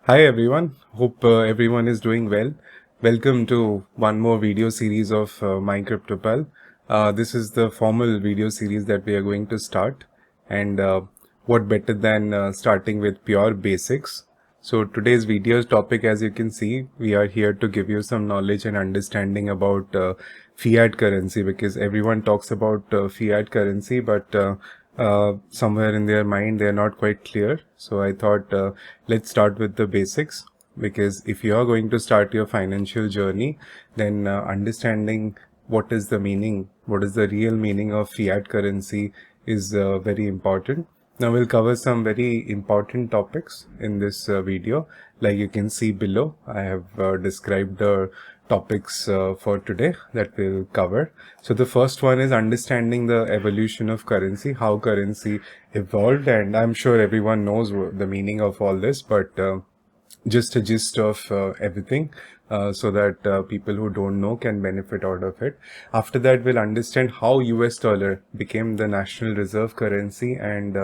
Hi everyone, hope everyone is doing well. Welcome to one more video series of My CryptoPal. This is the formal video series that we are going to start, and what better than starting with pure basics. So today's video's topic, as you can see, we are here to give you some knowledge and understanding about fiat currency, because everyone talks about fiat currency, but somewhere in their mind they are not quite clear. So I thought let's start with the basics, because if you are going to start your financial journey, then understanding what is the meaning, what is the real meaning of fiat currency is very important. Now we'll cover some very important topics in this video. Like you can see below, I have described the topics for today that we'll cover. So the first one is understanding the evolution of currency, how currency evolved, and I'm sure everyone knows the meaning of all this, but just a gist of everything, so that people who don't know can benefit out of it. After that, we'll understand how US dollar became the national reserve currency, and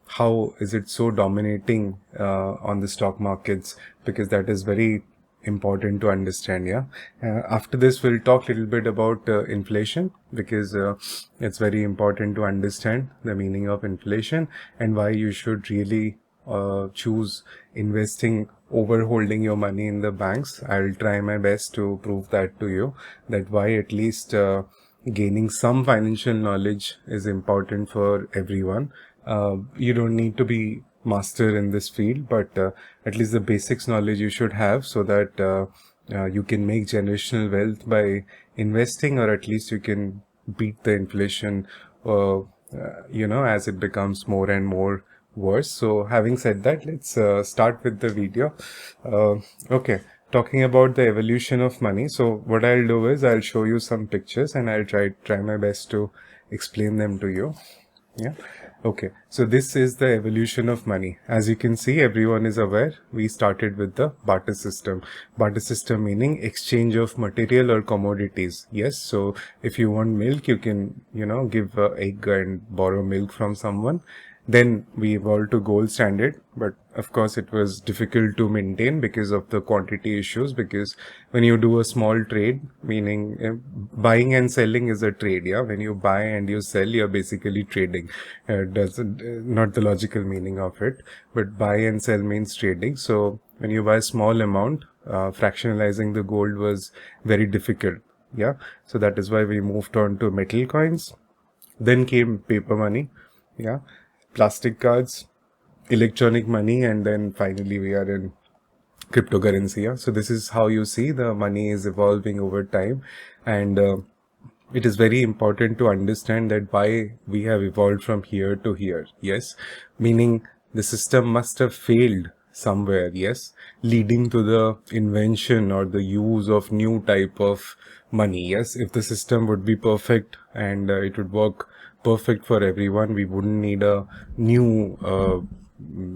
how is it so dominating on the stock markets, because that is very important to understand. After this, we'll talk a little bit about inflation, because it's very important to understand the meaning of inflation and why you should really choose investing over holding your money in the banks. I'll try my best to prove that to you, that why at least gaining some financial knowledge is important for everyone. You don't need to be master in this field, but at least the basics knowledge you should have, so that you can make generational wealth by investing, or at least you can beat the inflation as it becomes more and more worse. So having said that, let's start with the video. Okay, talking about the evolution of money. So what I'll do is I'll show you some pictures and I'll try my best to explain them to you. Okay, so this is the evolution of money. As you can see, everyone is aware, we started with the barter system. Barter system meaning exchange of material or commodities. Yes, so if you want milk, you can give an egg and borrow milk from someone. Then we evolved to gold standard, but of course it was difficult to maintain because of the quantity issues, because when you do a small trade, meaning buying and selling is a trade. When you buy and you sell, you're basically trading. Not the logical meaning of it, but buy and sell means trading. So when you buy a small amount, fractionalizing the gold was very difficult. So that is why we moved on to metal coins. Then came paper money, plastic cards, electronic money, and then finally we are in cryptocurrency. So this is how you see the money is evolving over time, and it is very important to understand that why we have evolved from here to here. Yes, meaning the system must have failed somewhere, yes, leading to the invention or the use of new type of money. Yes, if the system would be perfect and it would work perfect for everyone, we wouldn't need a new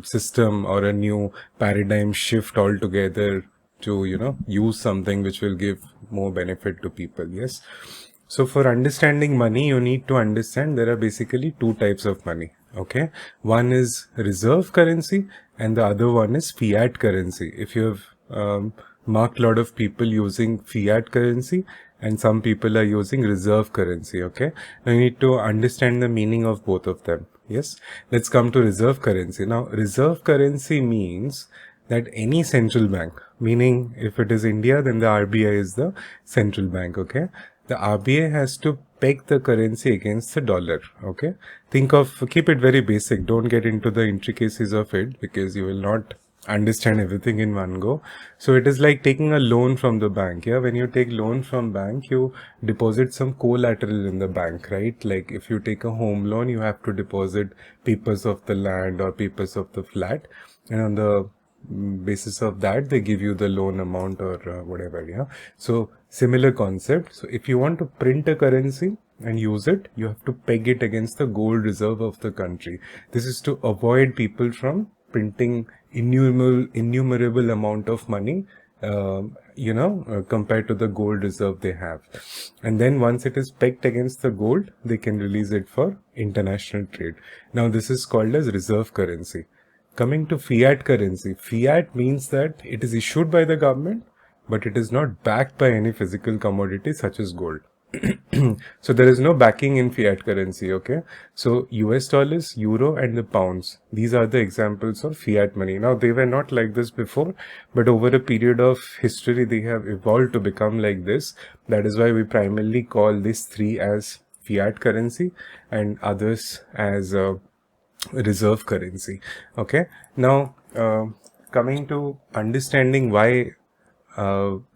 system or a new paradigm shift altogether to use something which will give more benefit to people. Yes, so for understanding money, you need to understand there are basically two types of money. Okay, one is reserve currency and the other one is fiat currency. If you have marked a lot of people using fiat currency and some people are using reserve currency. Okay, now you need to understand the meaning of both of them. Yes, let's come to reserve currency. Now reserve currency means that any central bank, meaning if it is India, then the RBI is the central bank. Okay, the RBI has to peg the currency against the dollar. Okay, keep it very basic. Don't get into the intricacies of it, because you will not understand everything in one go. So it is like taking a loan from the bank. When you take loan from bank, you deposit some collateral in the bank, right? Like if you take a home loan, you have to deposit papers of the land or papers of the flat, and on the basis of that they give you the loan amount or whatever. So similar concept. So if you want to print a currency and use it, you have to peg it against the gold reserve of the country. This is to avoid people from printing innumerable amount of money compared to the gold reserve they have. And then once it is pegged against the gold, they can release it for international trade. Now this is called as reserve currency. Coming to fiat currency, fiat means that it is issued by the government, but it is not backed by any physical commodity such as gold. So there is no backing in fiat currency, okay? So US dollars, euro and the pounds, these are the examples of fiat money. Now they were not like this before, but over a period of history they have evolved to become like this. That is why we primarily call these three as fiat currency and others as reserve currency. Okay, now coming to understanding why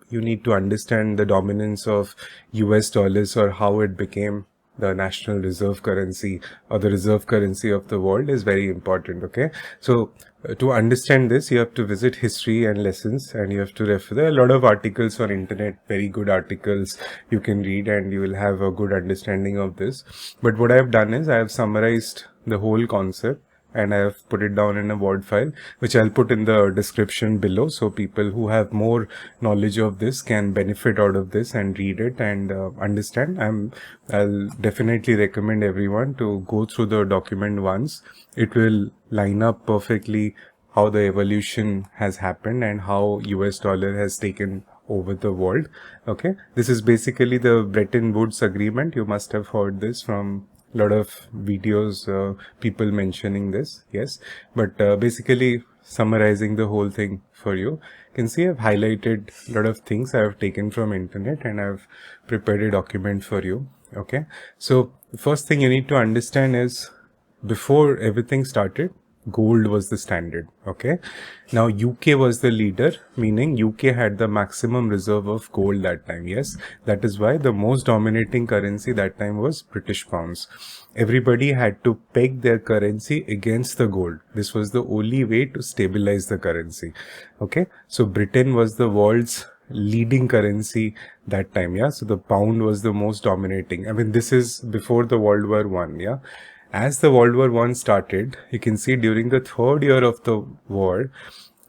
you need to understand the dominance of US dollars or how it became the national reserve currency or the reserve currency of the world is very important. Okay, so to understand this, you have to visit history and lessons, and you have to refer. There are a lot of articles on internet, very good articles you can read, and you will have a good understanding of this. But what I have done is I have summarized the whole concept and I have put it down in a Word file, which I'll put in the description below, so people who have more knowledge of this can benefit out of this and read it and understand. I'll definitely recommend everyone to go through the document once. It will line up perfectly how the evolution has happened and how US dollar has taken over the world. Okay, this is basically the Bretton Woods agreement. You must have heard this from lot of videos, people mentioning this, yes, but basically summarizing the whole thing for you. You can see I've highlighted a lot of things I have taken from internet and I've prepared a document for you. Okay, so the first thing you need to understand is before everything started, gold was the standard. Okay, now UK was the leader, meaning UK had the maximum reserve of gold that time. Yes, that is why the most dominating currency that time was British pounds. Everybody had to peg their currency against the gold. This was the only way to stabilize the currency. Okay, so Britain was the world's leading currency that time. Yeah, so the pound was the most dominating. I mean, this is before the World War One. Yeah, as the World War One started, you can see during the third year of the war,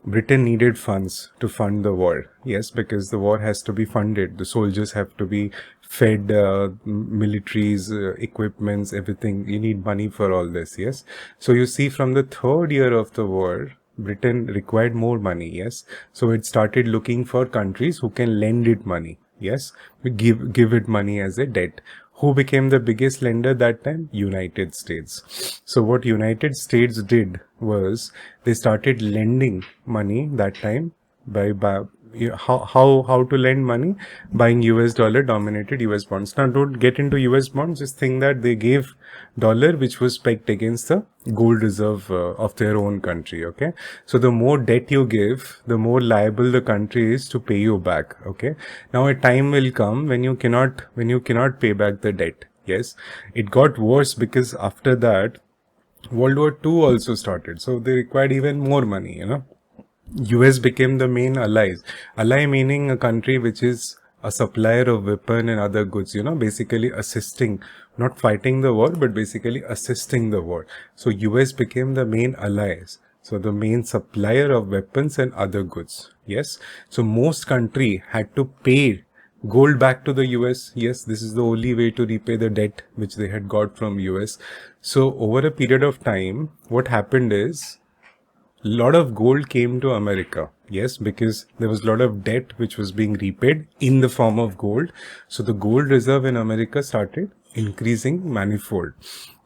Britain needed funds to fund the war. Yes, because the war has to be funded. The soldiers have to be fed, militaries, equipments, everything. You need money for all this. Yes. So you see from the third year of the war, Britain required more money. Yes. So it started looking for countries who can lend it money. Yes. Give it money as a debt. Who became the biggest lender that time? United States. So what United States did was they started lending money that time by how to lend money? Buying US dollar dominated US bonds. Now don't get into US bonds, just think that they gave dollar which was pegged against the gold reserve of their own country. Okay, so the more debt you give, the more liable the country is to pay you back. Okay, now a time will come when you cannot pay back the debt. Yes, it got worse because after that World War II also started, so they required even more money. US became the main allies. Ally meaning a country which is a supplier of weapon and other goods, basically assisting, not fighting the war, but basically assisting the war. So US became the main allies. So the main supplier of weapons and other goods. Yes. So most country had to pay gold back to the US. Yes, this is the only way to repay the debt which they had got from US. So over a period of time, what happened is, lot of gold came to America. Yes, because there was a lot of debt which was being repaid in the form of gold. So the gold reserve in America started increasing manifold.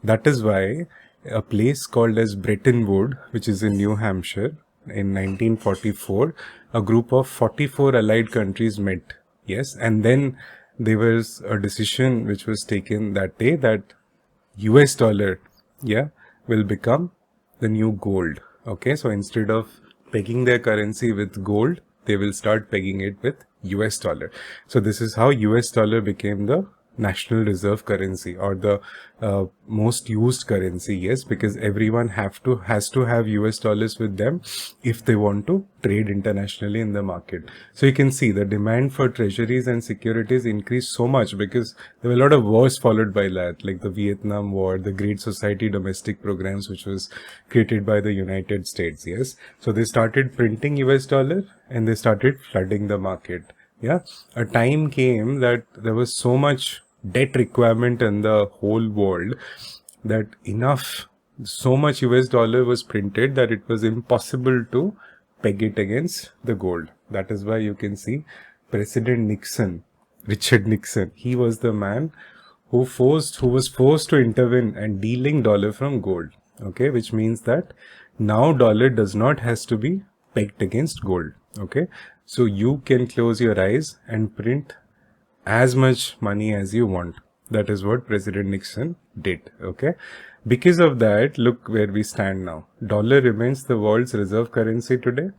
That is why a place called as Bretton Woods, which is in New Hampshire, in 1944, a group of 44 allied countries met. Yes, and then there was a decision which was taken that day that US dollar, will become the new gold. Okay, so instead of pegging their currency with gold, they will start pegging it with US dollar. So this is how US dollar became the national reserve currency or the most used currency. Yes, because everyone has to have US dollars with them if they want to trade internationally in the market. So you can see the demand for treasuries and securities increased so much because there were a lot of wars followed by that, like the Vietnam War, the Great Society domestic programs, which was created by the United States. Yes, so they started printing US dollar and they started flooding the market. Yeah, a time came that there was so much debt requirement in the whole world that enough so much US dollar was printed that it was impossible to peg it against the gold. That is why you can see President Nixon, Richard Nixon, he was the man who was forced to intervene and delink dollar from gold. Okay, which means that now dollar does not has to be pegged against gold. Okay, so you can close your eyes and print as much money as you want. That is what President Nixon did. Okay, because of that, look where we stand now. Dollar remains the world's reserve currency today.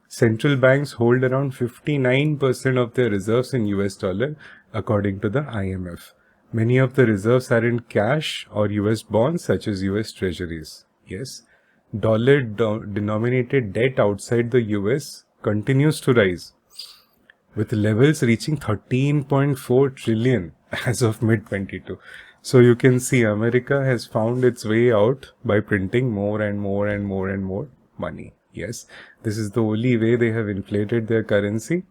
Central banks hold around 59% of their reserves in US dollar, according to the IMF. Many of the reserves are in cash or US bonds, such as US treasuries. Yes, dollar denominated debt outside the US continues to rise, with levels reaching 13.4 trillion as of mid-22. So you can see America has found its way out by printing more and more and more and more money. Yes, this is the only way they have inflated their currency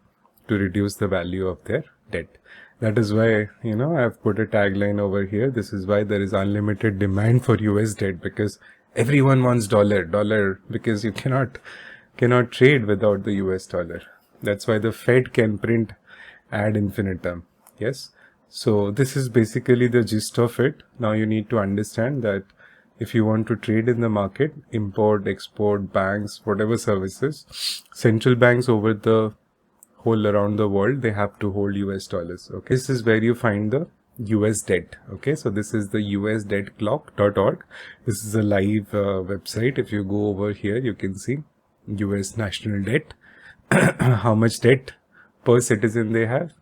to reduce the value of their debt. That is why, I've put a tagline over here. This is why there is unlimited demand for US debt, because everyone wants dollar, because you cannot trade without the US dollar. That's why the Fed can print ad infinitum. Yes. So this is basically the gist of it. Now you need to understand that if you want to trade in the market, import, export, banks, whatever services, central banks over the whole around the world, they have to hold US dollars. Okay. This is where you find the US debt. Okay. So this is the usdebtclock.org. This is a live website. If you go over here, you can see US national debt, how much debt per citizen they have,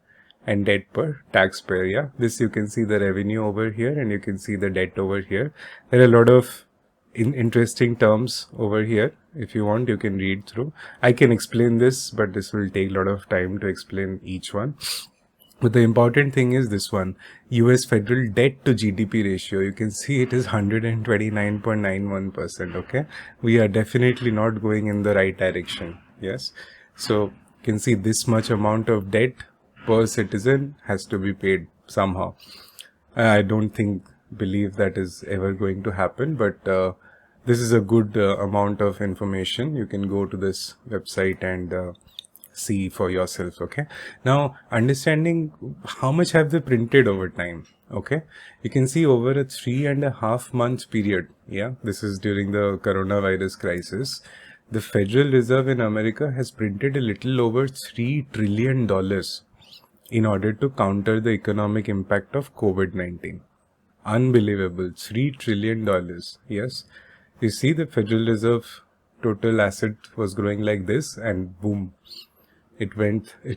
and debt per taxpayer. Yeah, this you can see the revenue over here, and you can see the debt over here. There are a lot of interesting terms over here. If you want, you can read through. I can explain this, but this will take a lot of time to explain each one. But the important thing is this one, US federal debt to GDP ratio. You can see it is 129.91%. Okay, we are definitely not going in the right direction. Yes, so you can see this much amount of debt per citizen has to be paid somehow. I don't believe that is ever going to happen, but this is a good amount of information. You can go to this website and see for yourself. Okay, now understanding how much have they printed over time. Okay, you can see over a 3.5 month period. Yeah, this is during the coronavirus crisis. The Federal Reserve in America has printed a little over $3 trillion in order to counter the economic impact of COVID-19. Unbelievable, $3 trillion. Yes, you see the Federal Reserve total asset was growing like this, and boom, it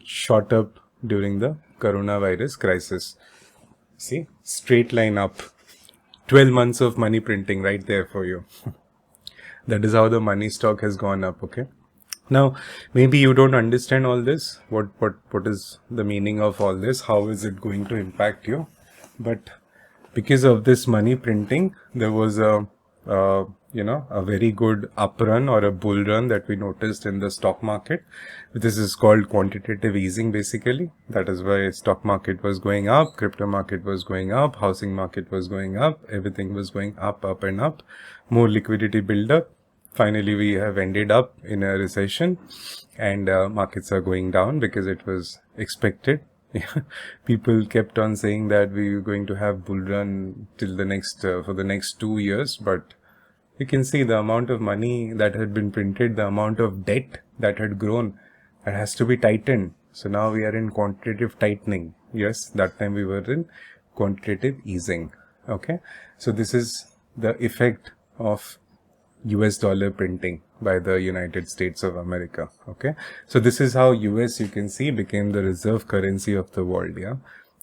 shot up during the coronavirus crisis. See, straight line up. 12 months of money printing right there for you. That is how the money stock has gone up. Okay. Now, maybe you don't understand all this. What is the meaning of all this? How is it going to impact you? But because of this money printing, there was a very good up run or a bull run that we noticed in the stock market. This is called quantitative easing, basically. That is why stock market was going up, crypto market was going up, housing market was going up, everything was going up and up. More liquidity build up. Finally, we have ended up in a recession, and markets are going down because it was expected. People kept on saying that we were going to have bull run till the next for the next 2 years, but you can see the amount of money that had been printed, the amount of debt that had grown, that has to be tightened. So now we are in quantitative tightening. Yes, that time we were in quantitative easing. Okay, so this is the effect of US dollar printing by the United States of America. Okay, so this is how US, you can see, became the reserve currency of the world. Yeah,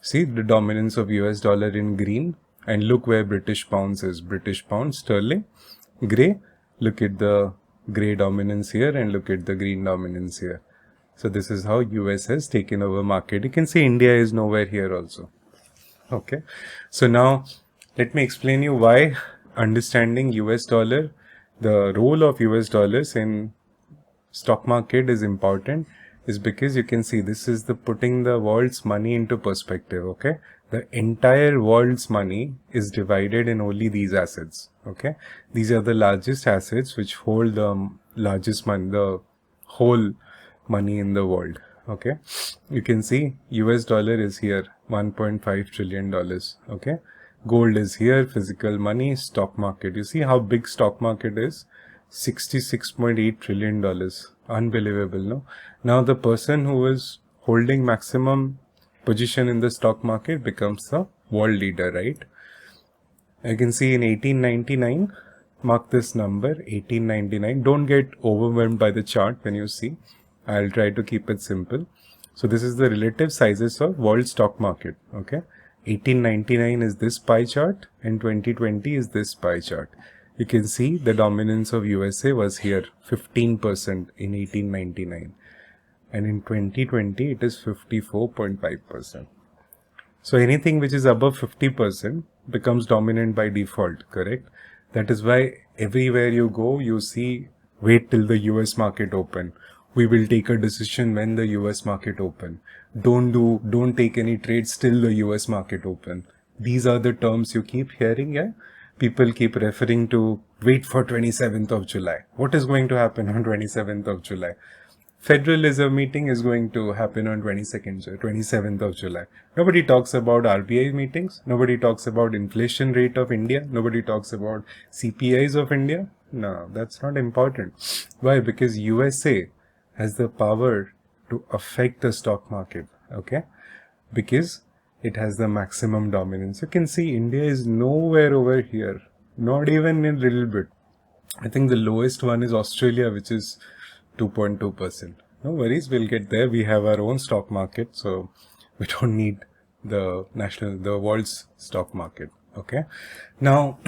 see the dominance of US dollar in green, and look where British pounds is. British pound, sterling, gray. Look at the gray dominance here, and look at the green dominance here. So this is how US has taken over market. You can see India is nowhere here also. Okay, so now let me explain you why understanding US dollar, the role of US dollars in stock market is important, is because you can see this is the putting the world's money into perspective. Okay, the entire world's money is divided in only these assets. Okay, these are the largest assets which hold the largest money, the whole money in the world. Okay, you can see US dollar is here, 1.5 trillion dollars. Okay, gold is here, physical money, stock market. You see how big stock market is? $66.8 trillion. Unbelievable, no? Now the person who is holding maximum position in the stock market becomes the world leader, right? I can see in 1899, mark this number, 1899. Don't get overwhelmed by the chart when you see. I'll try to keep it simple. So this is the relative sizes of world stock market. Okay, 1899 is this pie chart and 2020 is this pie chart. You can see the dominance of USA was here, 15% in 1899, and in 2020 it is 54.5%. So anything which is above 50% becomes dominant by default, correct? That is why everywhere you go, you see, wait till the US market open. We will take a decision when the US market open. Don't take any trades till the US market open. These are the terms you keep hearing, yeah? People keep referring to wait for 27th of July. What is going to happen on 27th of July? Federal Reserve meeting is going to happen on 27th of July. Nobody talks about RBI meetings. Nobody talks about inflation rate of India. Nobody talks about CPIs of India. No, that's not important. Why? Because USA has the power to affect the stock market. Okay? Because it has the maximum dominance. You can see India is nowhere over here. Not even a little bit. I think the lowest one is Australia, which is 2.2%. No worries, we'll get there. We have our own stock market, so we don't need the world's stock market. Okay. Now,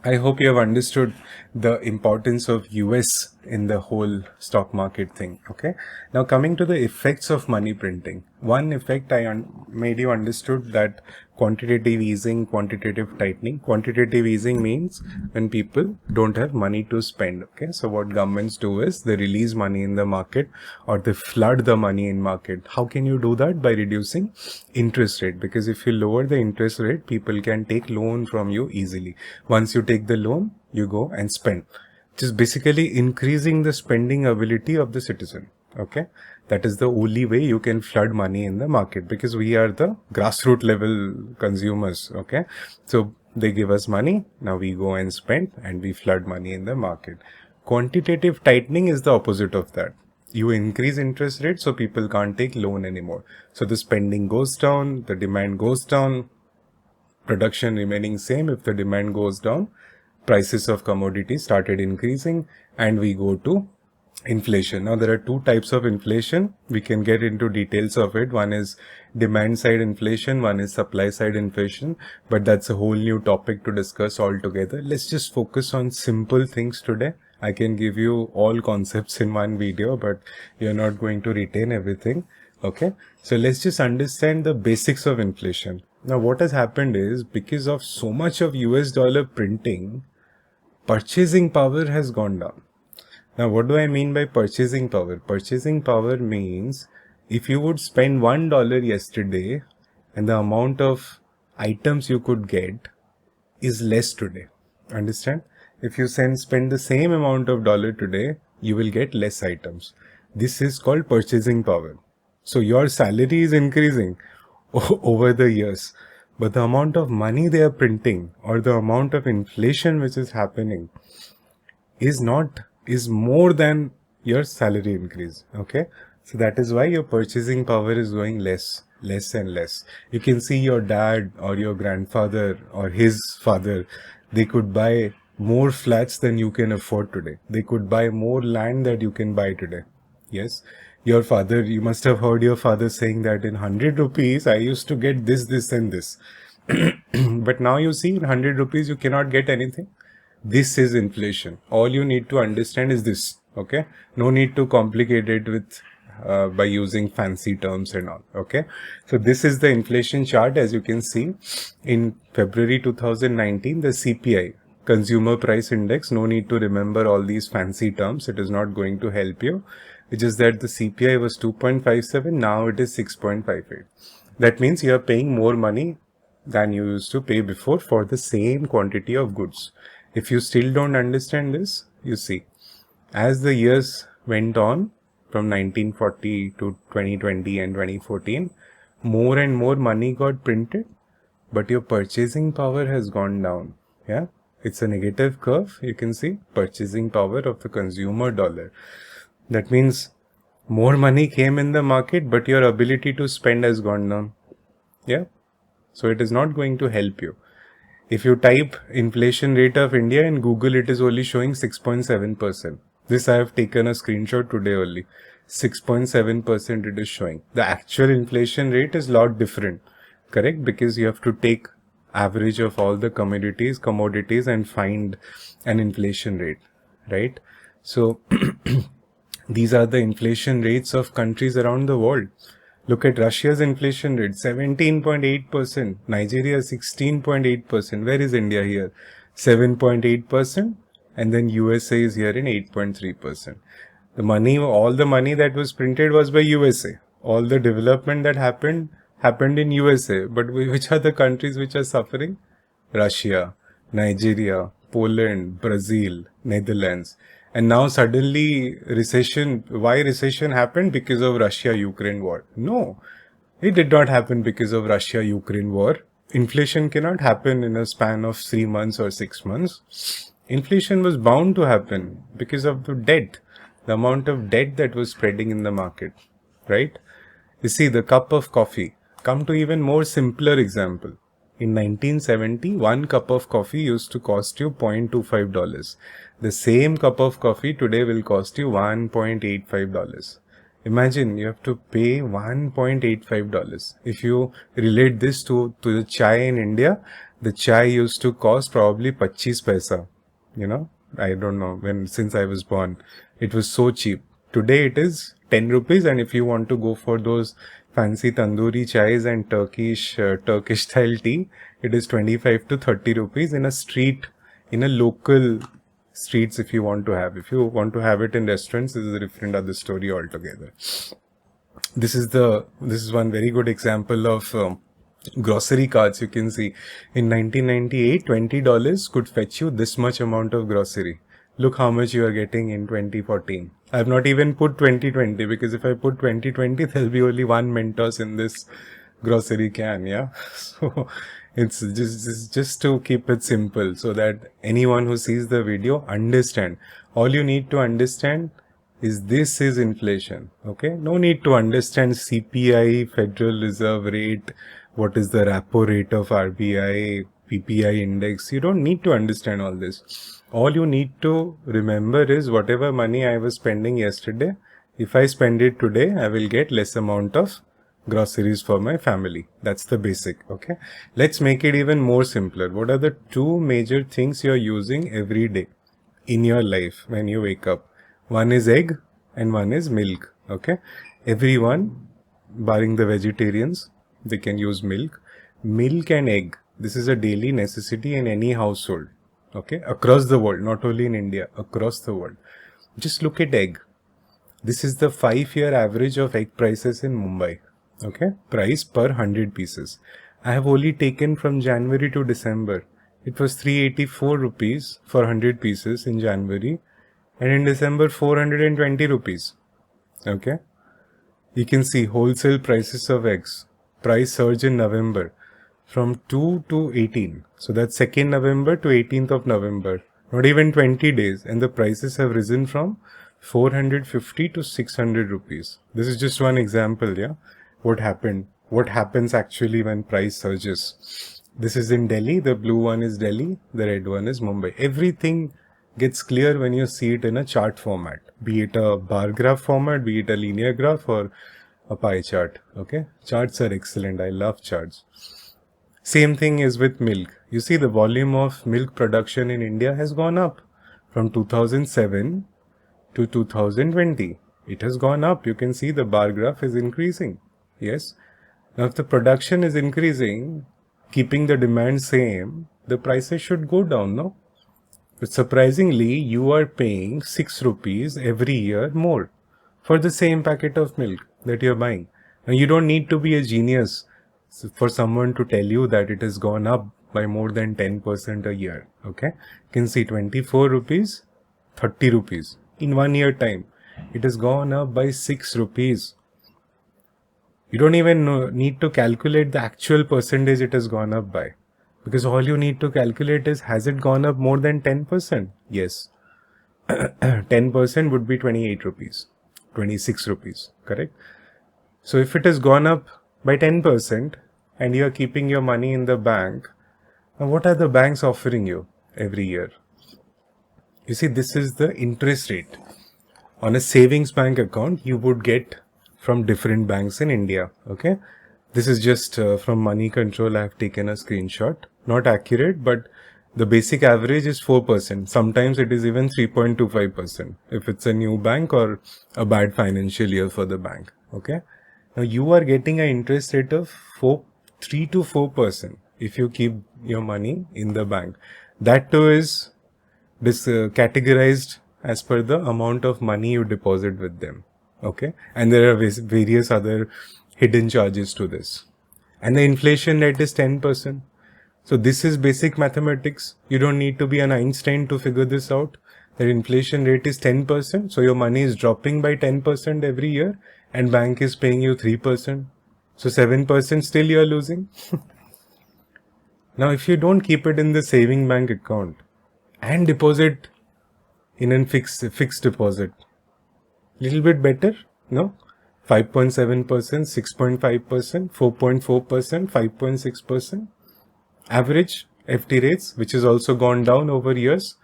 I hope you have understood the importance of US in the whole stock market thing. Okay. Now coming to the effects of money printing. One effect made you understood that quantitative easing, quantitative tightening. Quantitative easing means when people don't have money to spend. Okay. So what governments do is they release money in the market or they flood the money in market. How can you do that? By reducing interest rate. Because if you lower the interest rate, people can take loan from you easily. Once you take the loan, you go and spend. Just basically increasing the spending ability of the citizen. Okay, that is the only way you can flood money in the market, because we are the grassroots level consumers. Okay, so they give us money, now we go and spend and we flood money in the market. Quantitative tightening is the opposite of that. You increase interest rate so people can't take loan anymore. So the spending goes down, the demand goes down, production remaining same. If the demand goes down, prices of commodities started increasing and we go to inflation. Now there are two types of inflation. We can get into details of it. One is demand side inflation, one is supply side inflation, but that's a whole new topic to discuss altogether. Let's just focus on simple things today. I can give you all concepts in one video, but you're not going to retain everything. Okay, so let's just understand the basics of inflation. Now what has happened is, because of so much of US dollar printing, purchasing power has gone down. Now what do I mean by purchasing power? Purchasing power means if you would spend $1 yesterday and the amount of items you could get is less today. Understand? If you spend the same amount of dollar today, you will get less items. This is called purchasing power. So your salary is increasing over the years, but the amount of money they are printing or the amount of inflation which is happening is more than your salary increase. Okay, so that is why your purchasing power is going less and less. You can see your dad or your grandfather or his father, they could buy more flats than you can afford today. They could buy more land that you can buy today. Yes, your father, you must have heard your father saying that in 100 rupees I used to get this and this. But now you see, in 100 rupees you cannot get anything. This is inflation. All you need to understand is this. Okay, no need to complicate it with by using fancy terms and all. Okay, so this is the inflation chart. As you can see, in February 2019, the CPI, Consumer Price Index, no need to remember all these fancy terms, it is not going to help you. It's just that the CPI was 2.57, now it is 6.58. That means you are paying more money than you used to pay before for the same quantity of goods. If you still don't understand this, you see, as the years went on from 1940 to 2020 and 2014, more and more money got printed, but your purchasing power has gone down. Yeah, it's a negative curve. You can see purchasing power of the consumer dollar. That means more money came in the market, but your ability to spend has gone down. Yeah, so it is not going to help you. If you type inflation rate of India in Google, it is only showing 6.7%. This I have taken a screenshot today only. 6.7% it is showing. The actual inflation rate is lot different, correct? Because you have to take average of all the commodities and find an inflation rate, right? So these are the inflation rates of countries around the world. Look at Russia's inflation rate, 17.8%. Nigeria, 16.8%. Where is India here? 7.8%. And then USA is here in 8.3%. The money, all the money that was printed was by USA. All the development that happened in USA. But which are the countries which are suffering? Russia, Nigeria, Poland, Brazil, Netherlands. And now suddenly recession. Why recession happened? Because of Russia-Ukraine war. No, it did not happen because of Russia-Ukraine war. Inflation cannot happen in a span of 3 months or 6 months. Inflation was bound to happen because of the debt, the amount of debt that was spreading in the market, right? You see, the cup of coffee. Come to even more simpler example. In 1970, 1 cup of coffee used to cost you $0.25. The same cup of coffee today will cost you $1.85. Imagine you have to pay $1.85. If you relate this to the chai in India, the chai used to cost probably 25 paisa. You know, I don't know, since I was born, it was so cheap. Today it is 10 rupees, and if you want to go for those fancy tandoori chais and Turkish style tea, it is 25 to 30 rupees in a local streets. If you want to have it in restaurants, this is a different other story altogether. This is one very good example of grocery carts. You can see in 1998, $20 could fetch you this much amount of grocery. Look how much you are getting in 2014. I have not even put 2020, because if I put 2020, there'll be only one Mentos in this grocery can. Yeah, so it's just to keep it simple, so that anyone who sees the video understand. All you need to understand is this is inflation. Okay, no need to understand CPI, Federal Reserve rate, what is the repo rate of RBI, PPI index. You don't need to understand all this. All you need to remember is whatever money I was spending yesterday, if I spend it today, I will get less amount of groceries for my family. That's the basic. Okay, let's make it even more simpler. What are the 2 major things you're using every day in your life when you wake up? One is egg and one is milk. Okay, everyone barring the vegetarians, they can use milk. Milk and egg, this is a daily necessity in any household. Okay, across the world, not only in India, across the world. Just look at egg. This is the 5-year average of egg prices in Mumbai. Okay, price per 100 pieces. I have only taken from January to December. It was 384 rupees for 100 pieces in January, and in December 420 rupees. Okay, you can see wholesale prices of eggs. Price surge in November from 2 to 18. So that's 2nd November to 18th of November. Not even 20 days, and the prices have risen from 450 to 600 rupees. This is just one example, yeah. What happens actually when price surges. This is in Delhi. The blue one is Delhi. The red one is Mumbai. Everything gets clear when you see it in a chart format, be it a bar graph format, be it a linear graph or a pie chart. Okay, charts are excellent. I love charts. Same thing is with milk. You see, the volume of milk production in India has gone up from 2007 to 2020. It has gone up. You can see the bar graph is increasing. Yes. Now, if the production is increasing, keeping the demand same, the prices should go down, no? But surprisingly, you are paying 6 rupees every year more for the same packet of milk that you're buying. Now, you don't need to be a genius for someone to tell you that it has gone up by more than 10% a year. Okay, you can see 24 rupees, 30 rupees in 1 year time. It has gone up by 6 rupees. You don't even need to calculate the actual percentage it has gone up by, because all you need to calculate is, has it gone up more than 10%? Yes. 10% would be 28 rupees, 26 rupees, correct? So if it has gone up by 10% and you are keeping your money in the bank, now what are the banks offering you every year? You see, this is the interest rate. On a savings bank account, you would get from different banks in India. Okay, this is just from Money Control. I have taken a screenshot. Not accurate, but the basic average is 4%. Sometimes it is even 3.25% if it's a new bank or a bad financial year for the bank. Okay, now you are getting an interest rate of 3 to 4% if you keep your money in the bank. That too is categorized as per the amount of money you deposit with them. Okay, and there are various other hidden charges to this, and the inflation rate is 10%. So this is basic mathematics. You don't need to be an Einstein to figure this out. The inflation rate is 10%, so your money is dropping by 10% every year, and bank is paying you 3%. So 7% still you are losing. Now, if you don't keep it in the saving bank account and deposit in a fixed deposit, little bit better, no? 5.7%, 6.5%, 4.4%, 5.6%. Average FD rates, which has also gone down over years.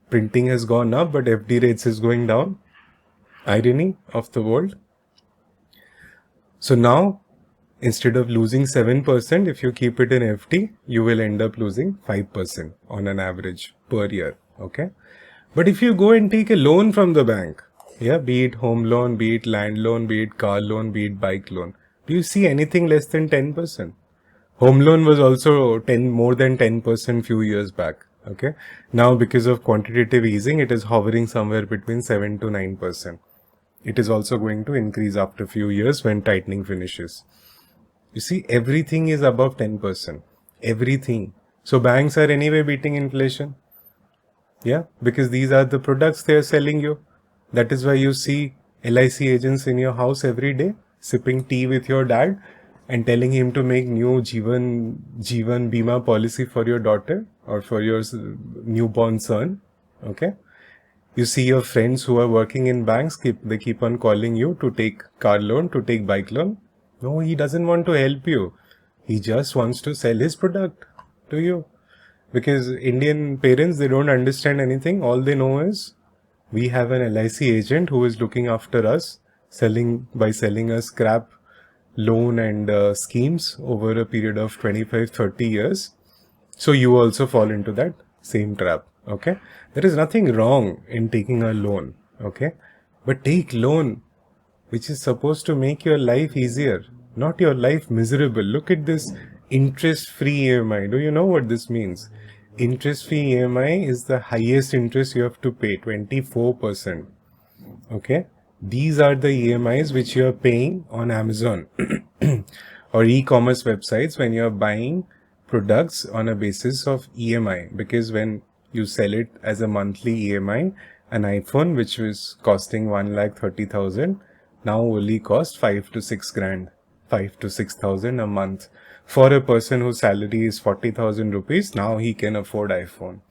Printing has gone up, but FD rates is going down. Irony of the world. So now, instead of losing 7%, if you keep it in FD, you will end up losing 5% on an average per year. Okay. But if you go and take a loan from the bank, yeah, be it home loan, be it land loan, be it car loan, be it bike loan, do you see anything less than 10%? Home loan was also more than 10% few years back. Okay. Now, because of quantitative easing, it is hovering somewhere between 7 to 9%. It is also going to increase after a few years when tightening finishes. You see, everything is above 10%. Everything. So banks are anyway beating inflation. Yeah, because these are the products they are selling you. That is why you see LIC agents in your house every day, sipping tea with your dad and telling him to make new Jeevan Bima policy for your daughter or for your newborn son. Okay. You see your friends who are working in banks, they keep on calling you to take car loan, to take bike loan. No, he doesn't want to help you. He just wants to sell his product to you. Because Indian parents, they don't understand anything. All they know is we have an LIC agent who is looking after us, selling us crap loan and schemes over a period of 25-30 years. So you also fall into that same trap. Okay, there is nothing wrong in taking a loan. Okay, but take loan which is supposed to make your life easier, not your life miserable. Look at this interest-free EMI. Do you know what this means? Interest-free EMI is the highest interest you have to pay, 24%. Okay, these are the EMIs which you are paying on Amazon or e-commerce websites when you are buying products on a basis of EMI, because when you sell it as a monthly EMI, an iPhone which was costing 1,30,000 now only costs 5 to 6 grand, 5 to 6,000 a month. For a person whose salary is 40,000 rupees, now he can afford iPhone.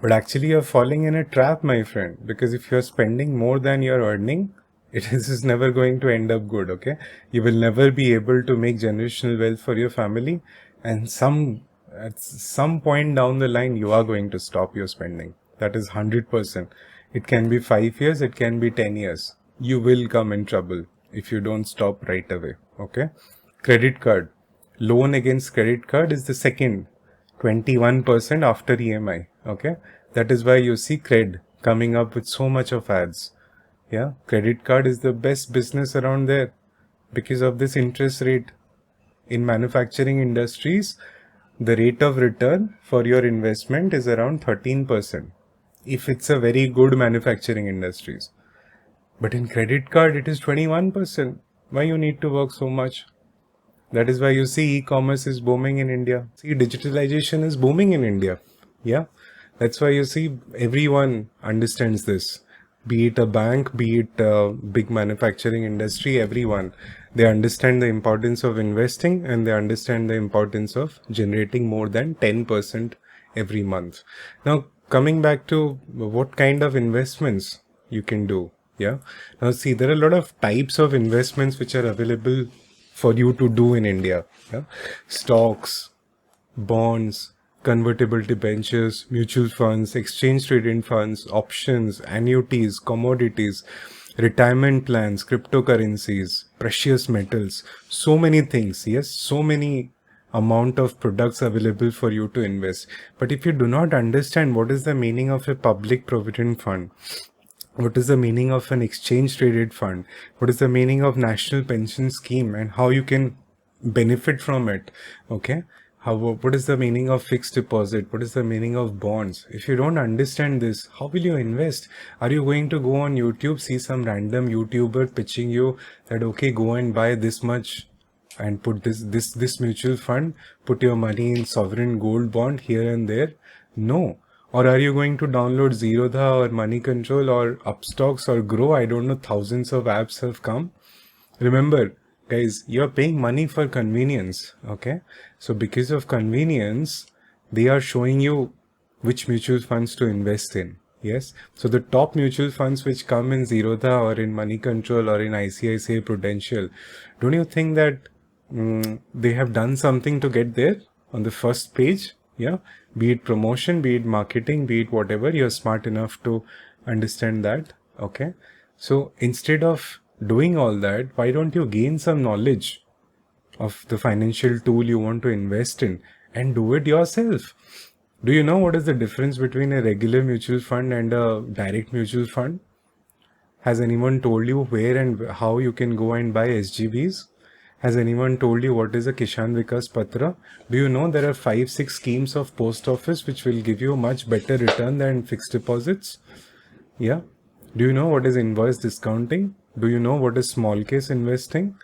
But actually you're falling in a trap, my friend, because if you're spending more than you're earning, it is never going to end up good. Okay, you will never be able to make generational wealth for your family, and at some point down the line you are going to stop your spending. That is 100%. It can be 5 years, it can be 10 years. You will come in trouble if you don't stop right away. Okay, credit card, loan against credit card is the second, 21% after EMI. Okay, that is why you see cred coming up with so much of ads. Yeah, credit card is the best business around there because of this interest rate. In manufacturing industries, the rate of return for your investment is around 13%. If it's a very good manufacturing industries. But in credit card, it is 21%. Why you need to work so much? That is why you see e-commerce is booming in India. See, digitalization is booming in India. Yeah. That's why you see everyone understands this. Be it a bank, be it a big manufacturing industry, everyone. They understand the importance of investing and they understand the importance of generating more than 10% every month. Now, coming back to what kind of investments you can do. Yeah. Now, see, there are a lot of types of investments which are available for you to do in India. Yeah? Stocks, bonds, convertible debentures, mutual funds, exchange traded funds, options, annuities, commodities, retirement plans, cryptocurrencies, precious metals, so many things. Yes, so many amount of products available for you to invest. But if you do not understand what is the meaning of a public provident fund, what is the meaning of an exchange traded fund, what is the meaning of national pension scheme and how you can benefit from it, okay, what is the meaning of fixed deposit, what is the meaning of bonds, if you don't understand this, how will you invest? Are you going to go on YouTube, see some random YouTuber pitching you that okay, go and buy this much and put this mutual fund, put your money in sovereign gold bond here and there? No. Or are you going to download Zerodha or Money Control or Upstocks or Grow? I don't know, thousands of apps have come. Remember, guys, you're paying money for convenience, okay? So because of convenience, they are showing you which mutual funds to invest in. Yes. So the top mutual funds which come in Zerodha or in Money Control or in ICICI Prudential, don't you think that they have done something to get there on the first page? Yeah. Be it promotion, be it marketing, be it whatever, you're smart enough to understand that. Okay. So instead of doing all that, why don't you gain some knowledge of the financial tool you want to invest in and do it yourself? Do you know what is the difference between a regular mutual fund and a direct mutual fund? Has anyone told you where and how you can go and buy SGBs? Has anyone told you what is a Kishan Vikas Patra? Do you know there are 5-6 schemes of post office which will give you a much better return than fixed deposits? Yeah. Do you know what is invoice discounting? Do you know what is small case investing?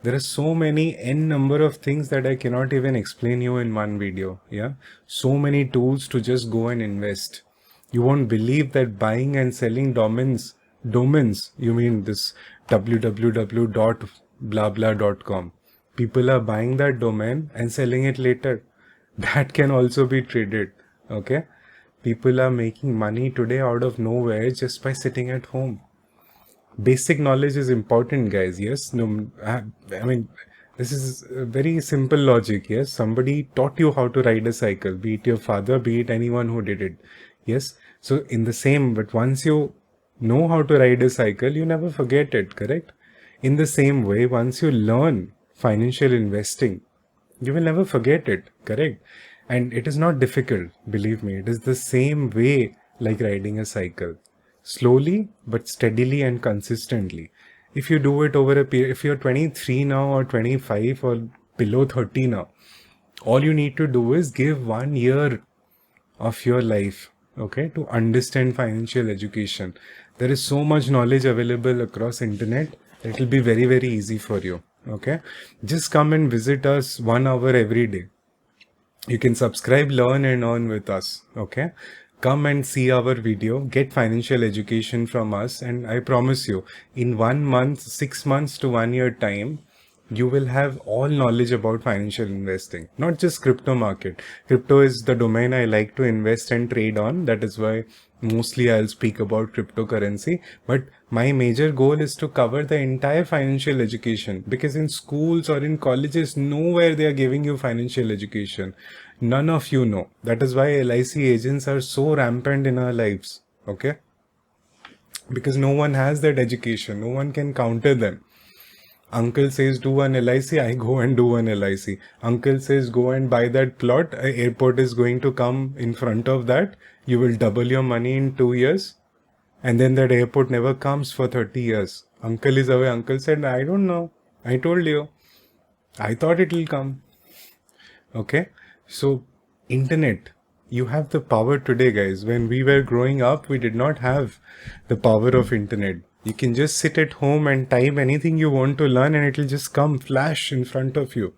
There are so many n number of things that I cannot even explain you in one video. Yeah. So many tools to just go and invest. You won't believe that buying and selling domains, you mean this www.blabla.com. People are buying that domain and selling it later. That can also be traded. Okay. People are making money today out of nowhere just by sitting at home. Basic knowledge is important, guys. Yes. No, I mean, this is a very simple logic. Yes. Somebody taught you how to ride a cycle, be it your father, be it anyone who did it. Yes. So in the same, but once you know how to ride a cycle, you never forget it. Correct. In the same way, once you learn financial investing, you will never forget it. Correct. And it is not difficult. Believe me, it is the same way like riding a cycle. Slowly but steadily and consistently. If you do it over a period, if you're 23 now or 25 or below 30 now, all you need to do is give 1 year of your life, okay, to understand financial education. There is so much knowledge available across internet. It will be very, very easy for you. Okay. Just come and visit us 1 hour every day. You can subscribe, learn and earn with us. Okay. Come and see our video, get financial education from us, and I promise you, in 1 month, 6 months to 1 year time, you will have all knowledge about financial investing, not just crypto market. Crypto is the domain I like to invest and trade on. That is why mostly I'll speak about cryptocurrency. But my major goal is to cover the entire financial education, because in schools or in colleges, nowhere they are giving you financial education. None of you know. That is why LIC agents are so rampant in our lives. Okay? Because no one has that education. No one can counter them. Uncle says do an LIC, I go and do an LIC. Uncle says go and buy that plot, an airport is going to come in front of that. You will double your money in 2 years. And then that airport never comes for 30 years. Uncle is away. Uncle said, I don't know. I told you. I thought it will come. Okay. So internet, you have the power today, guys. When we were growing up, we did not have the power of internet. You can just sit at home and type anything you want to learn and it will just come flash in front of you.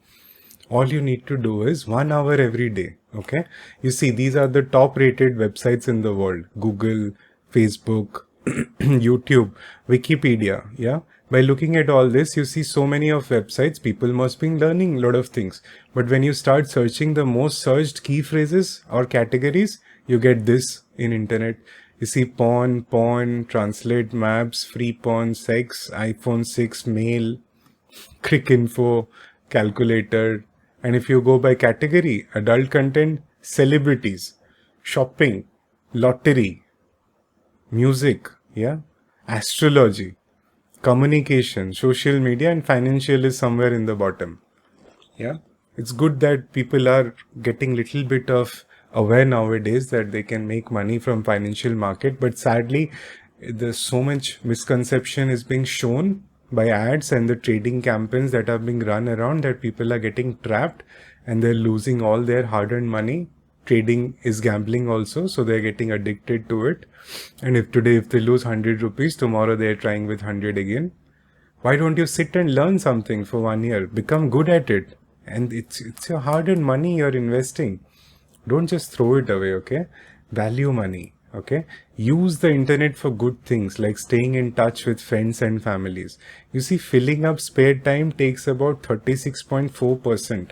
All you need to do is 1 hour every day. Okay. You see, these are the top rated websites in the world. Google, Facebook, YouTube, Wikipedia. Yeah. By looking at all this, you see so many of websites, people must be learning a lot of things. But when you start searching the most searched key phrases or categories, you get this in internet. You see porn, translate maps, free porn, sex, iPhone 6, mail, quick info, calculator. And if you go by category, adult content, celebrities, shopping, lottery, music, yeah, astrology, communication, social media, and financial is somewhere in the bottom. Yeah, it's good that people are getting little bit of aware nowadays that they can make money from financial market, but sadly there's so much misconception is being shown by ads and the trading campaigns that are being run around that people are getting trapped and they're losing all their hard-earned money. Trading is gambling also, so they're getting addicted to it. And if today if they lose 100 rupees, tomorrow they're trying with 100 again. Why don't you sit and learn something for 1 year? Become good at it. And it's your hard-earned money you're investing. Don't just throw it away, okay? Value money, okay? Use the internet for good things like staying in touch with friends and families. You see, filling up spare time takes about 36.4%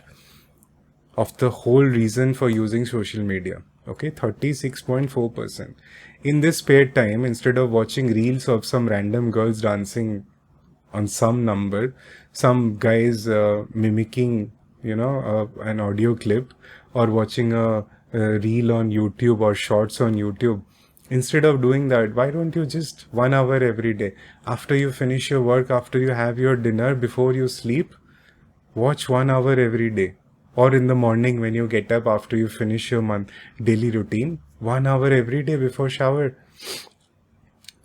of the whole reason for using social media. Okay, 36.4%. In this spare time, instead of watching reels of some random girls dancing on some number, some guys mimicking, an audio clip, or watching a reel on YouTube or shorts on YouTube. Instead of doing that, why don't you just 1 hour every day? After you finish your work, after you have your dinner, before you sleep, watch 1 hour every day. Or in the morning when you get up after you finish your daily routine, 1 hour every day before shower.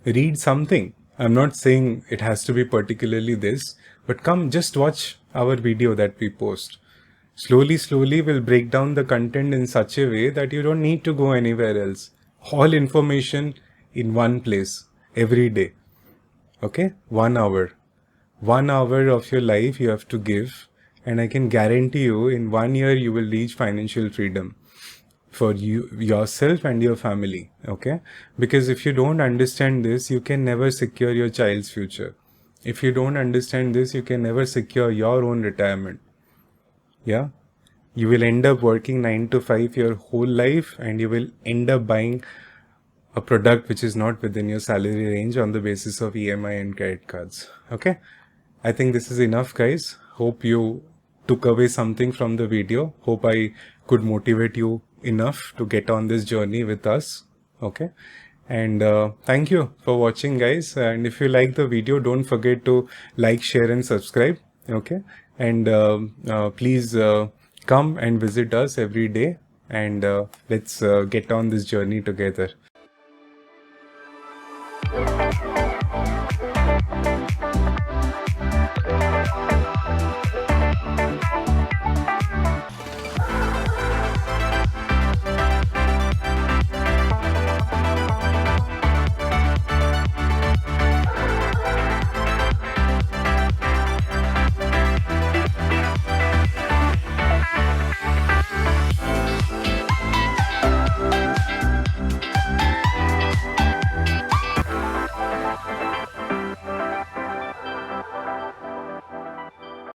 Read something. I'm not saying it has to be particularly this, but come just watch our video that we post. Slowly we'll break down the content in such a way that you don't need to go anywhere else. All information in one place every day. Okay? 1 hour. 1 hour of your life you have to give, and I can guarantee you in 1 year you will reach financial freedom for you, yourself and your family. Okay? Because if you don't understand this, you can never secure your child's future. If you don't understand this, you can never secure your own retirement. Yeah? You will end up working 9 to 5 your whole life, and you will end up buying a product which is not within your salary range on the basis of EMI and credit cards. Okay? I think this is enough, guys. Hope you took away something from the video. Hope I could motivate you enough to get on this journey with us. Okay? And thank you for watching, guys. And if you like the video, don't forget to like, share and subscribe. Okay? And please come and visit us every day, and let's get on this journey together.